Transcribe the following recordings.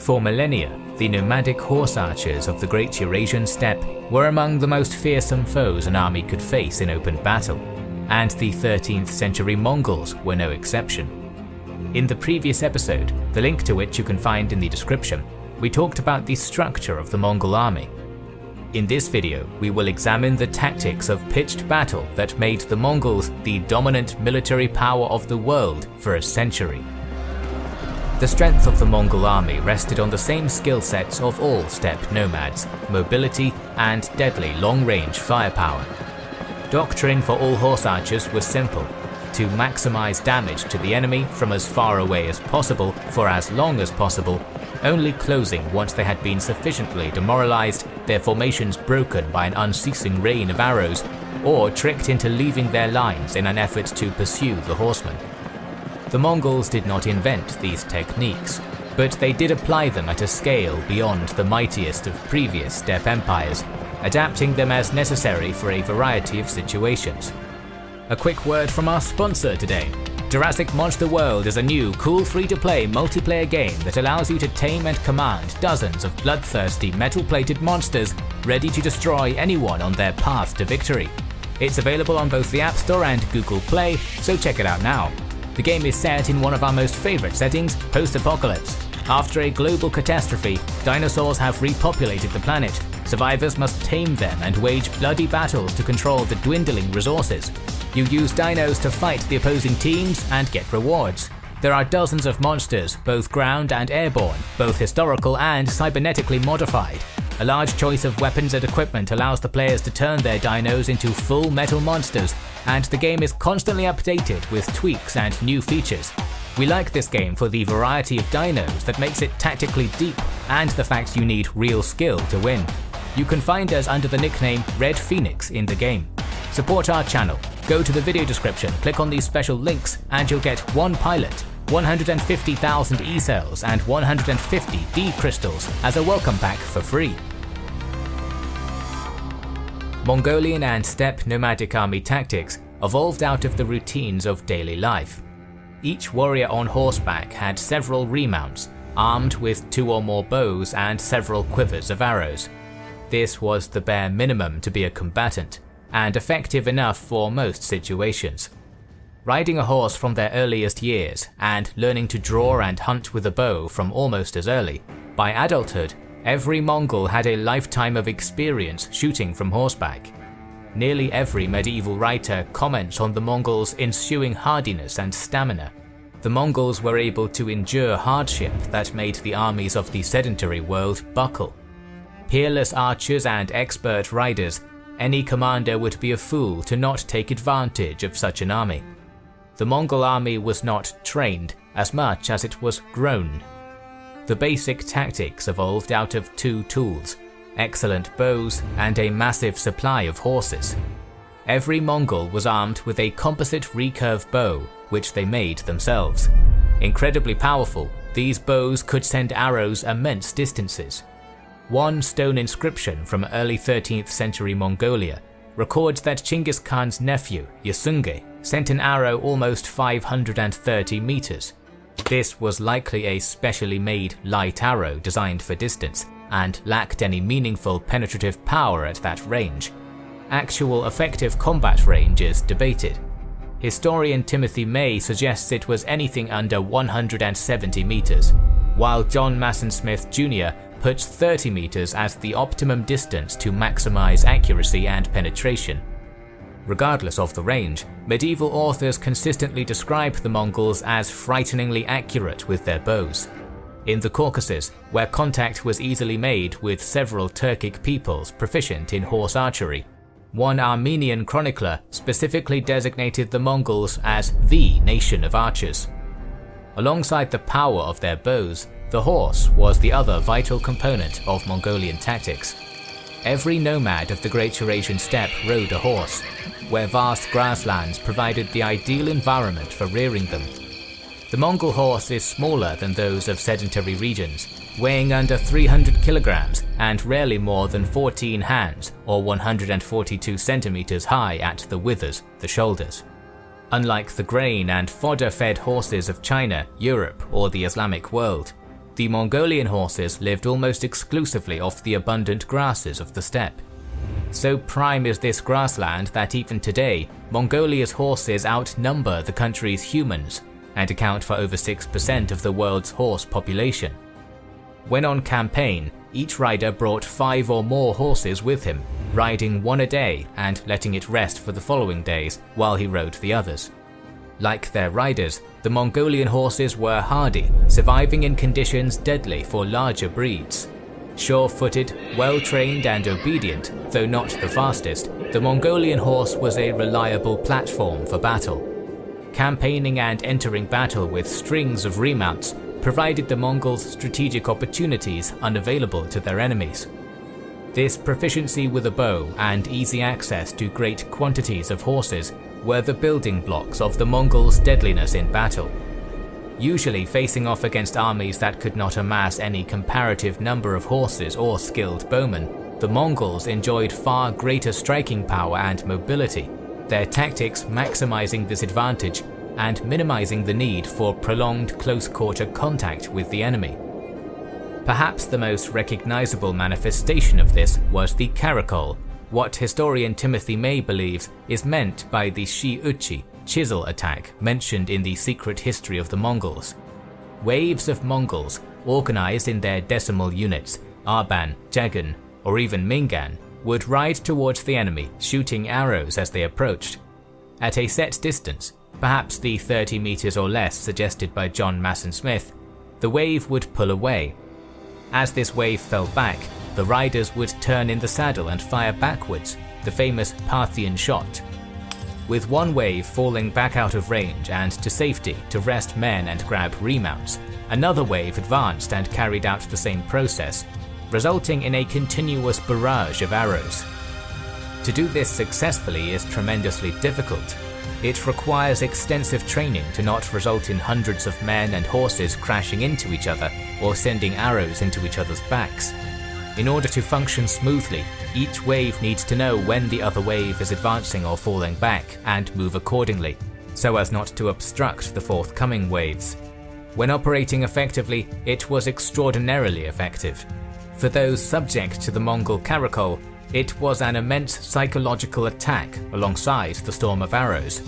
For millennia, the nomadic horse archers of the Great Eurasian Steppe were among the most fearsome foes an army could face in open battle, and the 13th century Mongols were no exception. In the previous episode, the link to which you can find in the description, we talked about the structure of the Mongol army. In this video, we will examine the tactics of pitched battle that made the Mongols the dominant military power of the world for a century. The strength of the Mongol army rested on the same skill sets of all steppe nomads: mobility and deadly long-range firepower. Doctrine for all horse archers was simple: to maximize damage to the enemy from as far away as possible for as long as possible, only closing once they had been sufficiently demoralized, their formations broken by an unceasing rain of arrows, or tricked into leaving their lines in an effort to pursue the horsemen. The Mongols did not invent these techniques, but they did apply them at a scale beyond the mightiest of previous steppe empires, adapting them as necessary for a variety of situations. A quick word from our sponsor today. Jurassic Monster World is a new, cool free-to-play multiplayer game that allows you to tame and command dozens of bloodthirsty metal-plated monsters ready to destroy anyone on their path to victory. It's available on both the App Store and Google Play, so check it out now. The game is set in one of our most favourite settings, post-apocalypse. After a global catastrophe, dinosaurs have repopulated the planet. Survivors must tame them and wage bloody battles to control the dwindling resources. You use dinos to fight the opposing teams and get rewards. There are dozens of monsters, both ground and airborne, both historical and cybernetically modified. A large choice of weapons and equipment allows the players to turn their dinos into full metal monsters, and the game is constantly updated with tweaks and new features. We like this game for the variety of dinos that makes it tactically deep, and the fact you need real skill to win. You can find us under the nickname Red Phoenix in the game. Support our channel. Go to the video description, click on these special links, and you'll get 1 pilot, 150,000 E-cells and 150 D-crystals as a welcome pack for free. Mongolian and steppe nomadic army tactics evolved out of the routines of daily life. Each warrior on horseback had several remounts, armed with 2 or more bows and several quivers of arrows. This was the bare minimum to be a combatant, and effective enough for most situations. Riding a horse from their earliest years, and learning to draw and hunt with a bow from almost as early, by adulthood, every Mongol had a lifetime of experience shooting from horseback. Nearly every medieval writer comments on the Mongols' ensuing hardiness and stamina. The Mongols were able to endure hardship that made the armies of the sedentary world buckle. Peerless archers and expert riders, any commander would be a fool to not take advantage of such an army. The Mongol army was not trained as much as it was grown. The basic tactics evolved out of 2 tools: excellent bows and a massive supply of horses. Every Mongol was armed with a composite recurve bow, which they made themselves. Incredibly powerful, these bows could send arrows immense distances. One stone inscription from early 13th century Mongolia records that Chinggis Khan's nephew, Yasunge, sent an arrow almost 530 meters. This was likely a specially made light arrow designed for distance, and lacked any meaningful penetrative power at that range. Actual effective combat range is debated. Historian Timothy May suggests it was anything under 170 meters, while John Masson Smith Jr. puts 30 meters as the optimum distance to maximize accuracy and penetration. Regardless of the range, medieval authors consistently describe the Mongols as frighteningly accurate with their bows. In the Caucasus, where contact was easily made with several Turkic peoples proficient in horse archery, one Armenian chronicler specifically designated the Mongols as the nation of archers. Alongside the power of their bows, the horse was the other vital component of Mongolian tactics. Every nomad of the Great Eurasian Steppe rode a horse, where vast grasslands provided the ideal environment for rearing them. The Mongol horse is smaller than those of sedentary regions, weighing under 300 kilograms and rarely more than 14 hands or 142 centimeters high at the withers, the shoulders. Unlike the grain and fodder-fed horses of China, Europe, or the Islamic world, The Mongolian horses lived almost exclusively off the abundant grasses of the steppe. So prime is this grassland that even today, Mongolia's horses outnumber the country's humans and account for over 6% of the world's horse population. When on campaign, each rider brought 5 or more horses with him, riding one a day and letting it rest for the following days while he rode the others. Like their riders, the Mongolian horses were hardy, surviving in conditions deadly for larger breeds. Sure-footed, well-trained and obedient, though not the fastest, the Mongolian horse was a reliable platform for battle. Campaigning and entering battle with strings of remounts provided the Mongols strategic opportunities unavailable to their enemies. This proficiency with a bow and easy access to great quantities of horses were the building blocks of the Mongols' deadliness in battle. Usually facing off against armies that could not amass any comparative number of horses or skilled bowmen, the Mongols enjoyed far greater striking power and mobility, their tactics maximizing this advantage and minimizing the need for prolonged close-quarter contact with the enemy. Perhaps the most recognizable manifestation of this was the caracole, what historian Timothy May believes is meant by the Shi-Uchi chisel attack mentioned in the Secret History of the Mongols. Waves of Mongols, organized in their decimal units, Arban, Jagan, or even Mingan, would ride towards the enemy, shooting arrows as they approached. At a set distance, perhaps the 30 meters or less suggested by John Masson Smith, the wave would pull away. As this wave fell back, the riders would turn in the saddle and fire backwards, the famous Parthian shot. With one wave falling back out of range and to safety to rest men and grab remounts, another wave advanced and carried out the same process, resulting in a continuous barrage of arrows. To do this successfully is tremendously difficult. It requires extensive training to not result in hundreds of men and horses crashing into each other or sending arrows into each other's backs. In order to function smoothly, each wave needs to know when the other wave is advancing or falling back and move accordingly, so as not to obstruct the forthcoming waves. When operating effectively, it was extraordinarily effective. For those subject to the Mongol caracole, it was an immense psychological attack alongside the storm of arrows.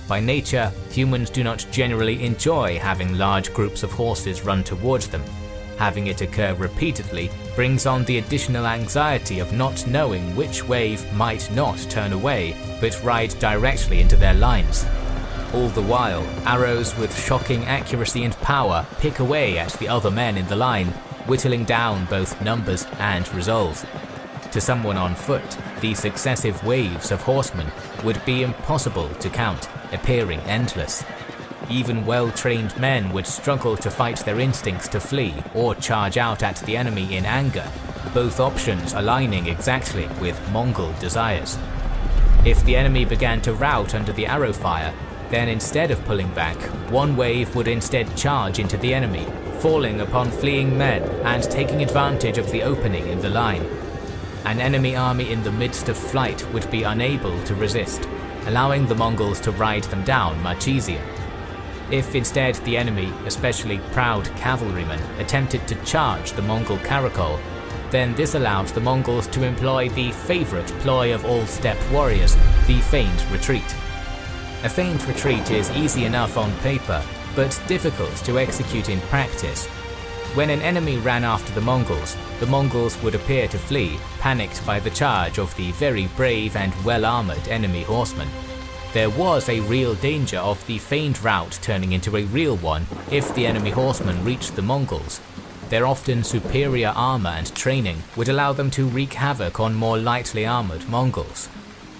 By nature, humans do not generally enjoy having large groups of horses run towards them. Having it occur repeatedly brings on the additional anxiety of not knowing which wave might not turn away but ride directly into their lines. All the while, arrows with shocking accuracy and power pick away at the other men in the line, whittling down both numbers and resolve. To someone on foot, the successive waves of horsemen would be impossible to count, appearing endless. Even well-trained men would struggle to fight their instincts to flee or charge out at the enemy in anger, both options aligning exactly with Mongol desires. If the enemy began to rout under the arrow fire, then instead of pulling back, one wave would instead charge into the enemy, falling upon fleeing men and taking advantage of the opening in the line. An enemy army in the midst of flight would be unable to resist, allowing the Mongols to ride them down much easier. If instead the enemy, especially proud cavalrymen, attempted to charge the Mongol caracole, then this allowed the Mongols to employ the favourite ploy of all steppe warriors, the feigned retreat. A feigned retreat is easy enough on paper, but difficult to execute in practice. When an enemy ran after the Mongols would appear to flee, panicked by the charge of the very brave and well-armoured enemy horsemen. There was a real danger of the feigned rout turning into a real one if the enemy horsemen reached the Mongols. Their often superior armour and training would allow them to wreak havoc on more lightly armoured Mongols.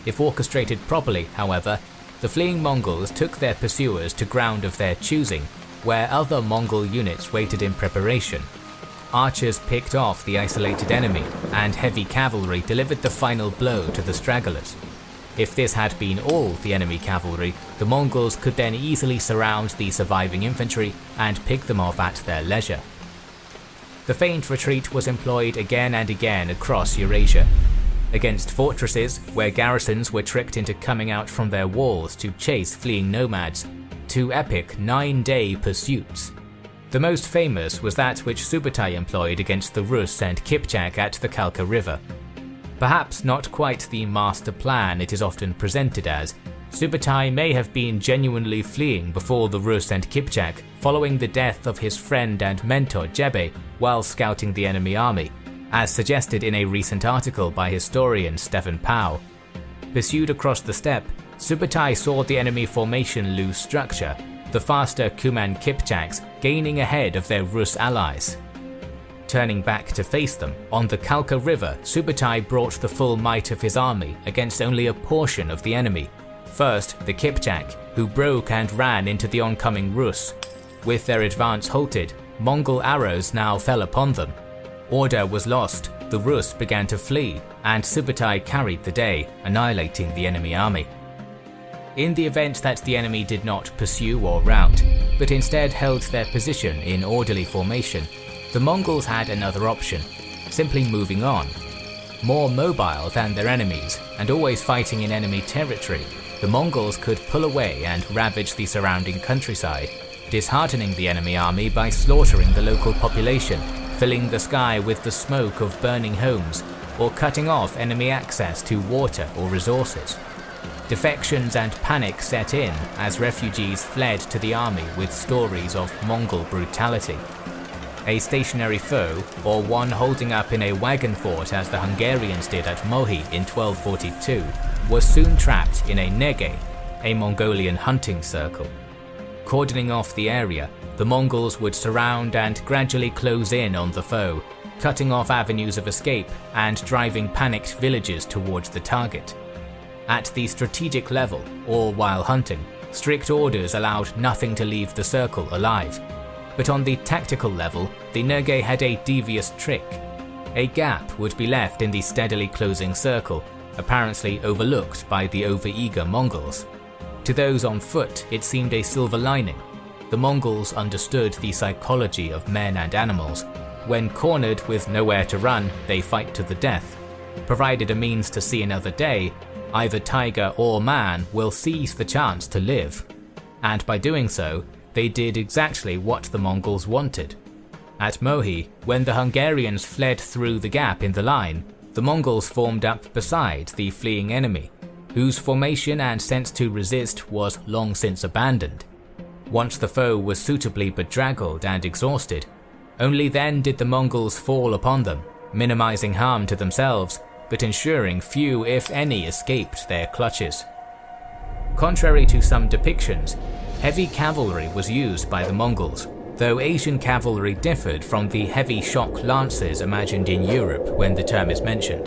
If orchestrated properly, however, the fleeing Mongols took their pursuers to ground of their choosing, where other Mongol units waited in preparation. Archers picked off the isolated enemy, and heavy cavalry delivered the final blow to the stragglers. If this had been all the enemy cavalry, the Mongols could then easily surround the surviving infantry and pick them off at their leisure. The feigned retreat was employed again and again across Eurasia. Against fortresses, where garrisons were tricked into coming out from their walls to chase fleeing nomads, to epic 9-day pursuits. The most famous was that which Subutai employed against the Rus and Kipchak at the Khalkha River. Perhaps not quite the master plan it is often presented as, Subutai may have been genuinely fleeing before the Rus and Kipchak following the death of his friend and mentor Jebe while scouting the enemy army, as suggested in a recent article by historian Stefan Pau. Pursued across the steppe, Subutai saw the enemy formation lose structure, the faster Kuman Kipchaks gaining ahead of their Rus allies. Turning back to face them, on the Khalkha River, Subutai brought the full might of his army against only a portion of the enemy. First, the Kipchak, who broke and ran into the oncoming Rus. With their advance halted, Mongol arrows now fell upon them. Order was lost, the Rus began to flee, and Subutai carried the day, annihilating the enemy army. In the event that the enemy did not pursue or rout, but instead held their position in orderly formation, the Mongols had another option, simply moving on. More mobile than their enemies, and always fighting in enemy territory, the Mongols could pull away and ravage the surrounding countryside, disheartening the enemy army by slaughtering the local population, filling the sky with the smoke of burning homes, or cutting off enemy access to water or resources. Defections and panic set in as refugees fled to the army with stories of Mongol brutality. A stationary foe, or one holding up in a wagon fort as the Hungarians did at Mohi in 1242, was soon trapped in a nege, a Mongolian hunting circle. Cordoning off the area, the Mongols would surround and gradually close in on the foe, cutting off avenues of escape and driving panicked villagers towards the target. At the strategic level, or while hunting, strict orders allowed nothing to leave the circle alive. But on the tactical level, the nege had a devious trick. A gap would be left in the steadily closing circle, apparently overlooked by the overeager Mongols. To those on foot, it seemed a silver lining. The Mongols understood the psychology of men and animals. When cornered with nowhere to run, they fight to the death. Provided a means to see another day, either tiger or man will seize the chance to live. And by doing so, they did exactly what the Mongols wanted. At Mohi, when the Hungarians fled through the gap in the line, the Mongols formed up beside the fleeing enemy, whose formation and sense to resist was long since abandoned. Once the foe was suitably bedraggled and exhausted, only then did the Mongols fall upon them, minimizing harm to themselves, but ensuring few if any escaped their clutches. Contrary to some depictions, heavy cavalry was used by the Mongols, though Asian cavalry differed from the heavy shock lances imagined in Europe when the term is mentioned.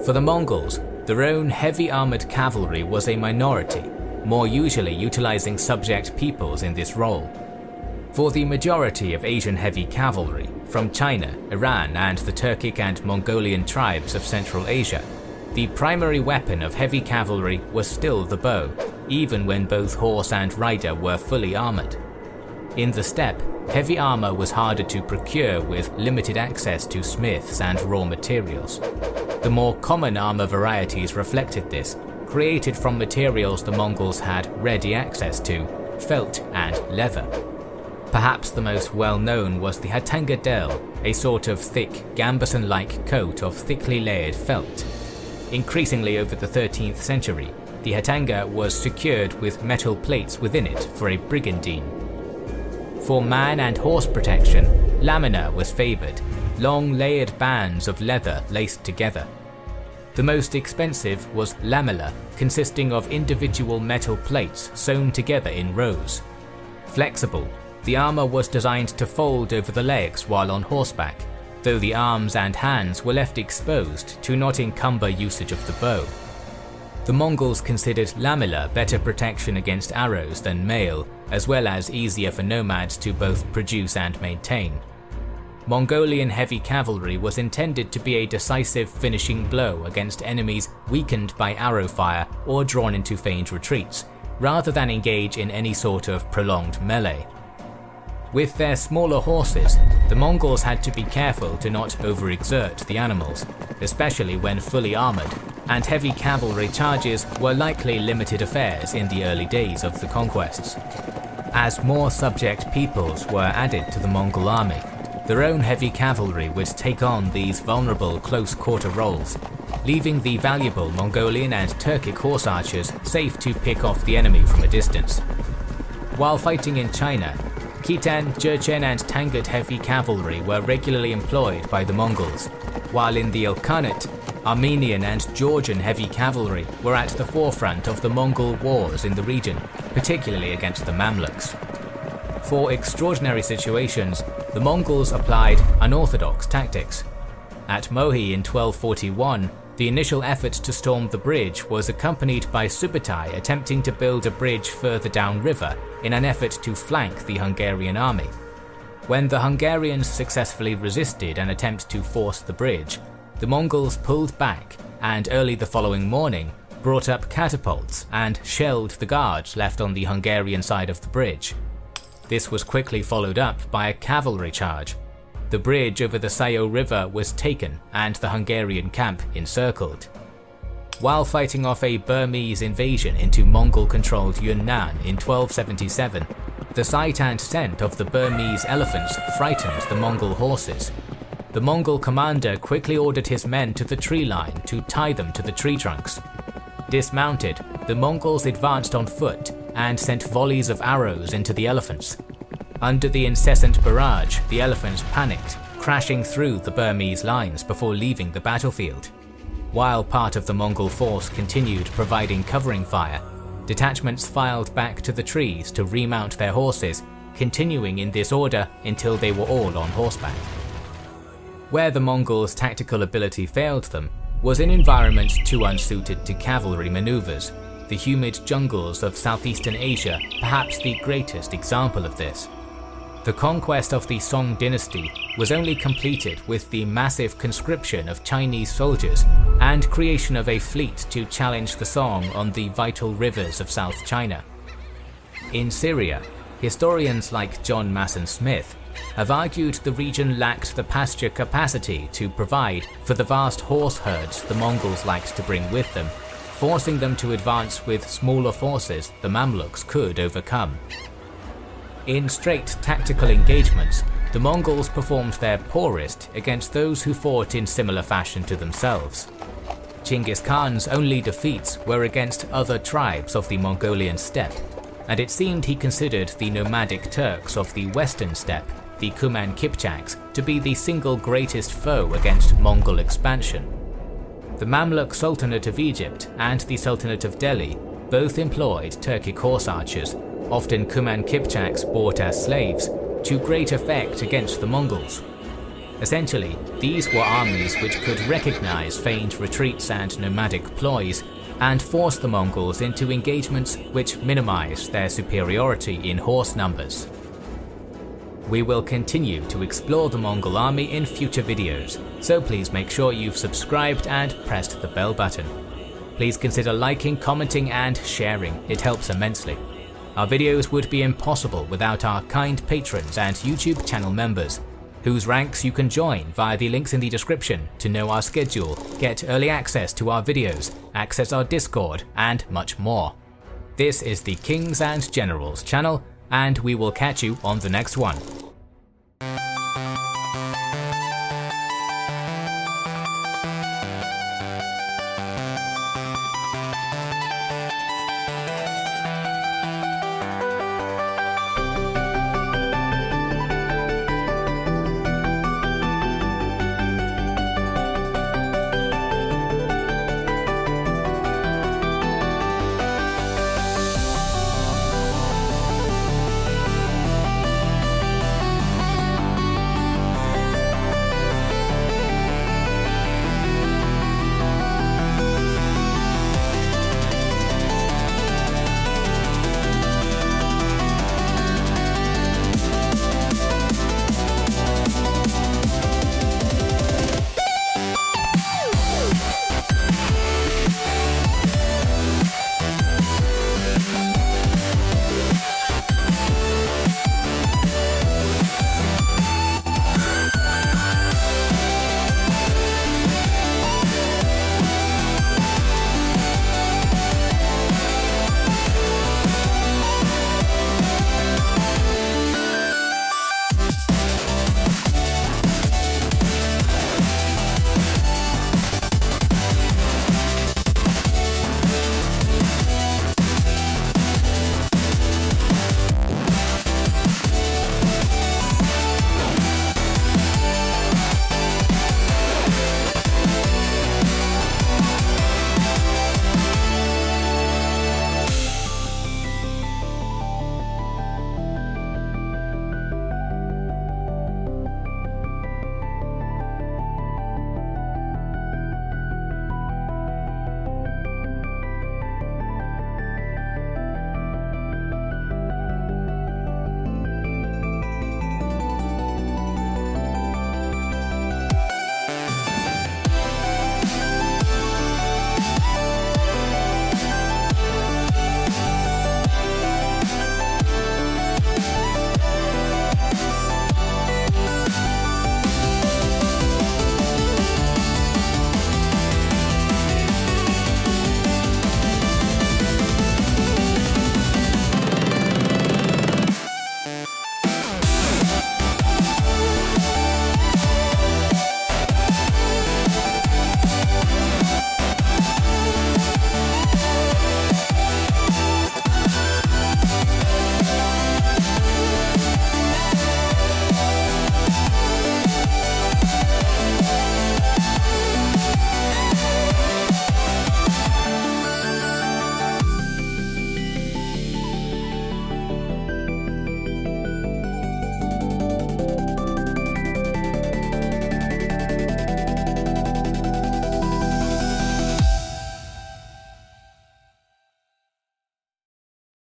For the Mongols, their own heavy armoured cavalry was a minority, more usually utilizing subject peoples in this role. For the majority of Asian heavy cavalry, from China, Iran and the Turkic and Mongolian tribes of Central Asia, the primary weapon of heavy cavalry was still the bow, even when both horse and rider were fully armoured. In the steppe, heavy armour was harder to procure with limited access to smiths and raw materials. The more common armour varieties reflected this, created from materials the Mongols had ready access to, felt and leather. Perhaps the most well-known was the Hatanga del, a sort of thick, gambeson-like coat of thickly layered felt. Increasingly over the 13th century, the Hatanga was secured with metal plates within it for a brigandine. For man and horse protection, lamina was favoured, long layered bands of leather laced together. The most expensive was lamella, consisting of individual metal plates sewn together in rows. Flexible, the armour was designed to fold over the legs while on horseback, though the arms and hands were left exposed to not encumber usage of the bow. The Mongols considered lamella better protection against arrows than mail, as well as easier for nomads to both produce and maintain. Mongolian heavy cavalry was intended to be a decisive finishing blow against enemies weakened by arrow fire or drawn into feigned retreats, rather than engage in any sort of prolonged melee. With their smaller horses, the Mongols had to be careful to not overexert the animals, especially when fully armoured, and heavy cavalry charges were likely limited affairs in the early days of the conquests. As more subject peoples were added to the Mongol army, their own heavy cavalry would take on these vulnerable close-quarter roles, leaving the valuable Mongolian and Turkic horse archers safe to pick off the enemy from a distance. While fighting in China, Khitan, Jurchen and Tangut heavy cavalry were regularly employed by the Mongols, while in the Ilkhanate, Armenian and Georgian heavy cavalry were at the forefront of the Mongol wars in the region, particularly against the Mamluks. For extraordinary situations, the Mongols applied unorthodox tactics. At Mohi in 1241, the initial effort to storm the bridge was accompanied by Subutai attempting to build a bridge further downriver in an effort to flank the Hungarian army. When the Hungarians successfully resisted an attempt to force the bridge, the Mongols pulled back and early the following morning brought up catapults and shelled the guards left on the Hungarian side of the bridge. This was quickly followed up by a cavalry charge. The bridge over the Sayo River was taken and the Hungarian camp encircled. While fighting off a Burmese invasion into Mongol-controlled Yunnan in 1277, the sight and scent of the Burmese elephants frightened the Mongol horses. The Mongol commander quickly ordered his men to the tree line to tie them to the tree trunks. Dismounted, the Mongols advanced on foot and sent volleys of arrows into the elephants. Under the incessant barrage, the elephants panicked, crashing through the Burmese lines before leaving the battlefield. While part of the Mongol force continued providing covering fire, detachments filed back to the trees to remount their horses, continuing in this order until they were all on horseback. Where the Mongols' tactical ability failed them was in environments too unsuited to cavalry maneuvers. The humid jungles of southeastern Asia, perhaps the greatest example of this. The conquest of the Song dynasty was only completed with the massive conscription of Chinese soldiers and creation of a fleet to challenge the Song on the vital rivers of South China. In Syria, historians like John Masson Smith have argued the region lacked the pasture capacity to provide for the vast horse herds the Mongols liked to bring with them, forcing them to advance with smaller forces the Mamluks could overcome. In straight tactical engagements, the Mongols performed their poorest against those who fought in similar fashion to themselves. Genghis Khan's only defeats were against other tribes of the Mongolian steppe, and it seemed he considered the nomadic Turks of the western steppe, the Kuman Kipchaks, to be the single greatest foe against Mongol expansion. The Mamluk Sultanate of Egypt and the Sultanate of Delhi both employed Turkic horse archers, often Kuman Kipchaks bought as slaves, to great effect against the Mongols. Essentially, these were armies which could recognize feigned retreats and nomadic ploys, and force the Mongols into engagements which minimized their superiority in horse numbers. We will continue to explore the Mongol army in future videos, so please make sure you've subscribed and pressed the bell button. Please consider liking, commenting and sharing, it helps immensely. Our videos would be impossible without our kind patrons and YouTube channel members, whose ranks you can join via the links in the description to know our schedule, get early access to our videos, access our Discord, and much more. This is the Kings and Generals channel, and we will catch you on the next one.